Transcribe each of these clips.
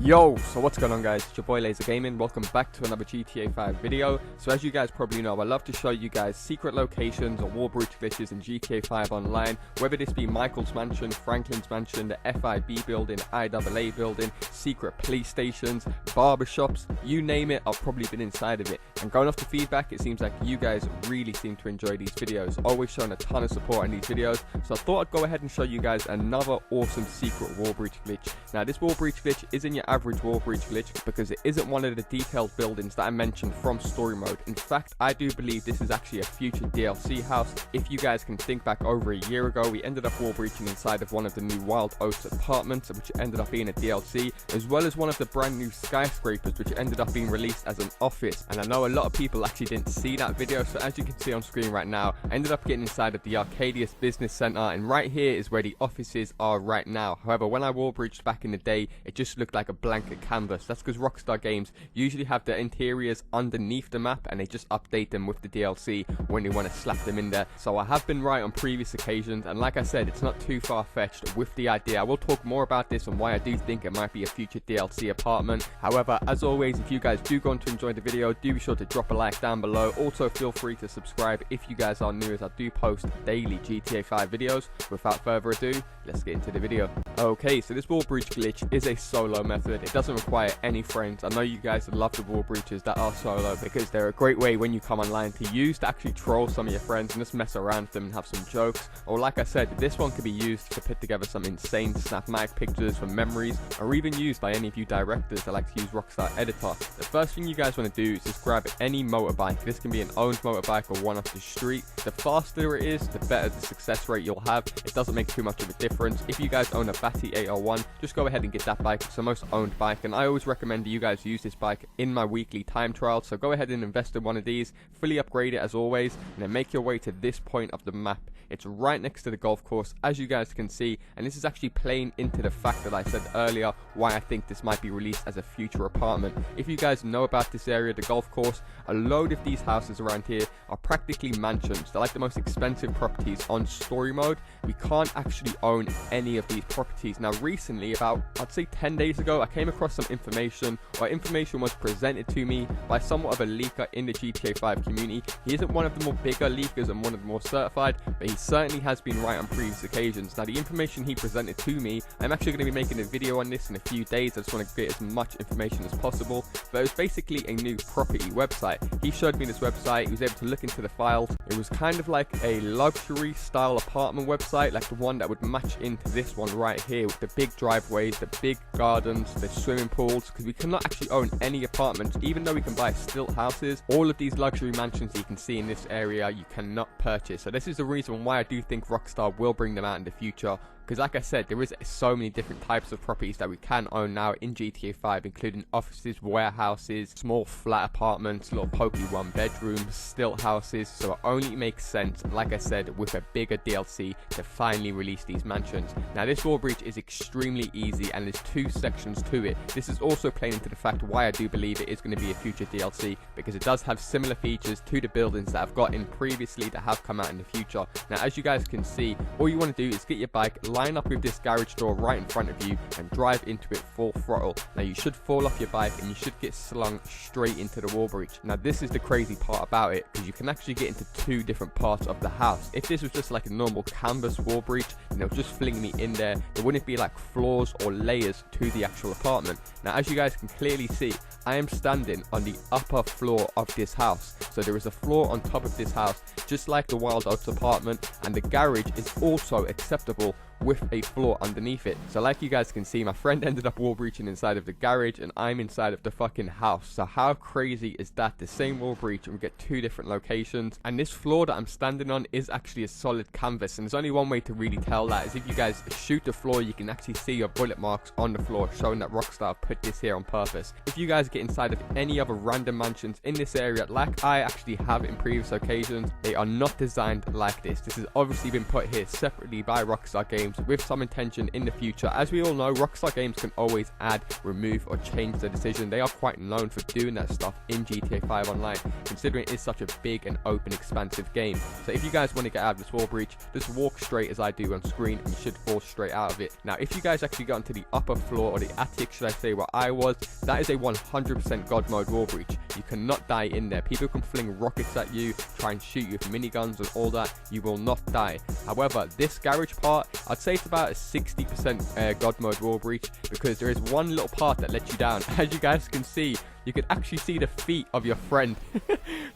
Yo, so what's going on guys, it's your boy LaazrGaming. Welcome back to another GTA 5 video. So as you guys probably know, I love to show you guys secret locations or WALLBREACH glitches in GTA 5 online, whether this be Michael's mansion, Franklin's mansion, the FIB building, IAA building, secret police stations, barbershops, you name it, I've probably been inside of it. And going off the feedback, it seems like you guys really seem to enjoy these videos, always showing a ton of support on these videos. So I thought I'd go ahead and show you guys another awesome secret WALLBREACH glitch. Now this WALLBREACH glitch isn't your average WALLBREACH glitch because it isn't one of the detailed buildings that I mentioned from story mode. In fact, I do believe this is actually a future DLC house. If you guys can think back, over a year ago we ended up WALLBREACHing inside of one of the new Wild Oats apartments, which ended up being a DLC, as well as one of the brand new skyscrapers which ended up being released as an office. And I know a lot of people actually didn't see that video, so as you can see on screen right now, I ended up getting inside of the Arcadius Business Center, and right here is where the offices are right now. However, when I WALLBREAChed back in the day, it just looked like a blanket canvas. That's because Rockstar Games usually have the interiors underneath the map and they just update them with the DLC when they want to slap them in there. So I have been right on previous occasions, and like I said, it's not too far-fetched with the idea. I will talk more about this and why I do think it might be a future DLC apartment. However, as always, if you guys do go on to enjoy the video, do be sure to drop a like down below. Also feel free to subscribe if you guys are new, as I do post daily GTA 5 videos. Without further ado, let's get into the video. Okay, so this WALLBREACH glitch is a solo method. It doesn't require any friends. I know you guys love the WALLBREACHes that are solo because they're a great way when you come online to use to actually troll some of your friends and just mess around with them and have some jokes. Or like I said, this one could be used to put together some insane snapmatic pictures for memories, or even used by any of you directors that like to use Rockstar Editor. The first thing you guys want to do is just grab any motorbike. This can be an owned motorbike or one off the street. The faster it is, the better the success rate you'll have. It doesn't make too much of a difference. If you guys own a Batty 801, just go ahead and get that bike. It's the most owned bike, and I always recommend that you guys use this bike in my weekly time trial. So go ahead and invest in one of these, fully upgrade it as always, and then make your way to this point of the map. It's right next to the golf course, as you guys can see, and this is actually playing into the fact that I said earlier why I think this might be released as a future apartment. If you guys know about this area, the golf course, a load of these houses around here are practically mansions. They're like the most expensive properties on story mode. We can't actually own any of these properties. Now recently, about I'd say 10 days ago, I came across some information, or information was presented to me by somewhat of a leaker in the GTA 5 community. He isn't one of the more bigger leakers and one of the more certified, but he certainly has been right on previous occasions. Now the information he presented to me, I'm actually going to be making a video on this in a few days. I just want to get as much information as possible, but it was basically a new property website. He showed me this website. He was able to look into the files. It was kind of like a luxury style apartment website, like the one that would match into this one right here, with the big driveways, the big gardens, the swimming pools, because we cannot actually own any apartments. Even though we can buy stilt houses, all of these luxury mansions that you can see in this area you cannot purchase. So this is the reason why I do think Rockstar will bring them out in the future, because like I said, there is so many different types of properties that we can own now in GTA 5, including offices, warehouses, small flat apartments, little pokey one bedrooms, stilt houses. So it only makes sense, like I said, with a bigger DLC to finally release these mansions. Now this WALLBREACH is extremely easy, and there's two sections to it. This is also playing into the fact why I do believe it is going to be a future DLC, because it does have similar features to the buildings that I've got in previously that have come out in the future. Now as you guys can see, all you want to do is get your bike, line up with this garage door right in front of you, and drive into it full throttle. Now you should fall off your bike and you should get slung straight into the WALLBREACH. Now this is the crazy part about it, because you can actually get into two different parts of the house. If this was just like a normal canvas WALLBREACH and it was just fling me in there, there wouldn't be like floors or layers to the actual apartment. Now as you guys can clearly see, I am standing on the upper floor of this house. So there is a floor on top of this house, just like the Wild Oats apartment, and the garage is also acceptable with a floor underneath it. So like you guys can see, my friend ended up WALLBREACHing inside of the garage and I'm inside of the fucking house. So how crazy is that? The same WALLBREACH, and we get two different locations, and this floor that I'm standing on is actually a solid canvas, and there's only one way to really tell that, is if you guys shoot the floor, you can actually see your bullet marks on the floor, showing that Rockstar put this here on purpose. If you guys get inside of any other random mansions in this area, like I actually have in previous occasions, they are not designed like this. This has obviously been put here separately by Rockstar Games games with some intention in the future. As we all know, Rockstar Games can always add, remove or change their decision. They are quite known for doing that stuff in GTA 5 Online, considering it is such a big and open, expansive game. So if you guys want to get out of this wall breach, just walk straight as I do on screen and you should fall straight out of it. Now, if you guys actually got onto the upper floor, or the attic should I say, where I was, that is a 100% God mode wall breach. You cannot die in there. People can fling rockets at you, try and shoot you with miniguns and all that. You will not die. However, this garage part, I'd say it's about a 60% God mode wall breach, because there is one little part that lets you down. As you guys can see, you can actually see the feet of your friend.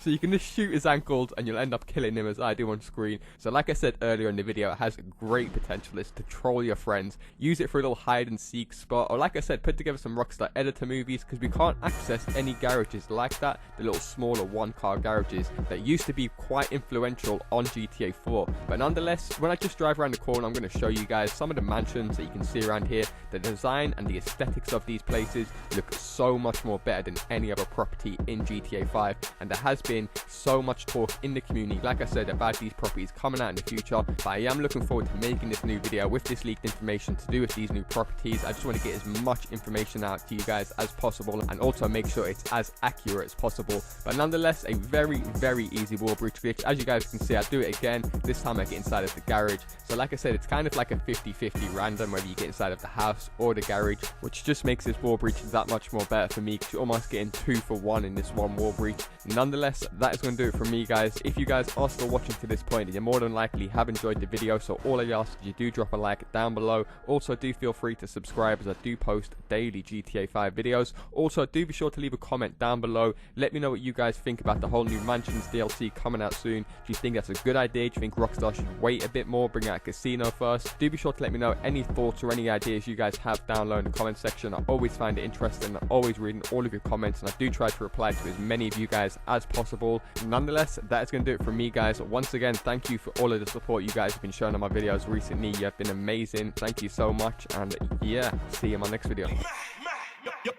So you can just shoot his ankles and you'll end up killing him, as I do on screen. So like I said earlier in the video, it has great potential. It's to troll your friends. Use it for a little hide and seek spot. Or like I said, put together some Rockstar editor movies, because we can't access any garages like that. The little smaller one-car garages that used to be quite influential on GTA 4. But nonetheless, when I just drive around the corner, I'm going to show you guys some of the mansions that you can see around here. The design and the aesthetics of these places look so much more better than any other property in GTA 5, and there has been so much talk in the community, like I said, about these properties coming out in the future. But I am looking forward to making this new video with this leaked information to do with these new properties. I just want to get as much information out to you guys as possible, and also make sure it's as accurate as possible. But nonetheless, a very, very easy wall breach glitch. As you guys can see, I do it again. This time I get inside of the garage. So like I said, it's kind of like a 50-50 random whether you get inside of the house or the garage, which just makes this wall breach that much more better for me, because you're almost getting 2 for 1 in this one wall breach. Nonetheless, that is going to do it for me, guys. If you guys are still watching to this point, then you more than likely have enjoyed the video. So all I ask is you do drop a like down below. Also, do feel free to subscribe, as I do post daily GTA 5 videos. Also, do be sure to leave a comment down below. Let me know what you guys think about the whole new Mansions DLC coming out soon. Do you think that's a good idea? Do you think Rockstar should wait a bit more, bring out a casino first? Do be sure to let me know any thoughts or any ideas you guys have down below in the comment section. I always find it interesting. I'm always reading all of your comments, and I do try to reply to as many of you guys as possible. Nonetheless, that is going to do it for me, guys. Once again, thank you for all of the support you guys have been showing on my videos recently. You have been amazing. Thank you so much, and yeah, see you in my next video.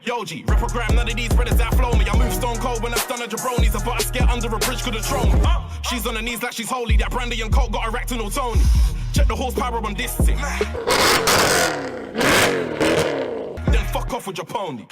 Yo, G, reprogram, none of these brothers that flow me. I move stone cold when I stun a jabronis. I thought I'd get under a bridge, could have thrown me. She's on her knees like she's holy. That brandy and coke got her acting all Tony. Check the horsepower on this thing. Then fuck off with your pony.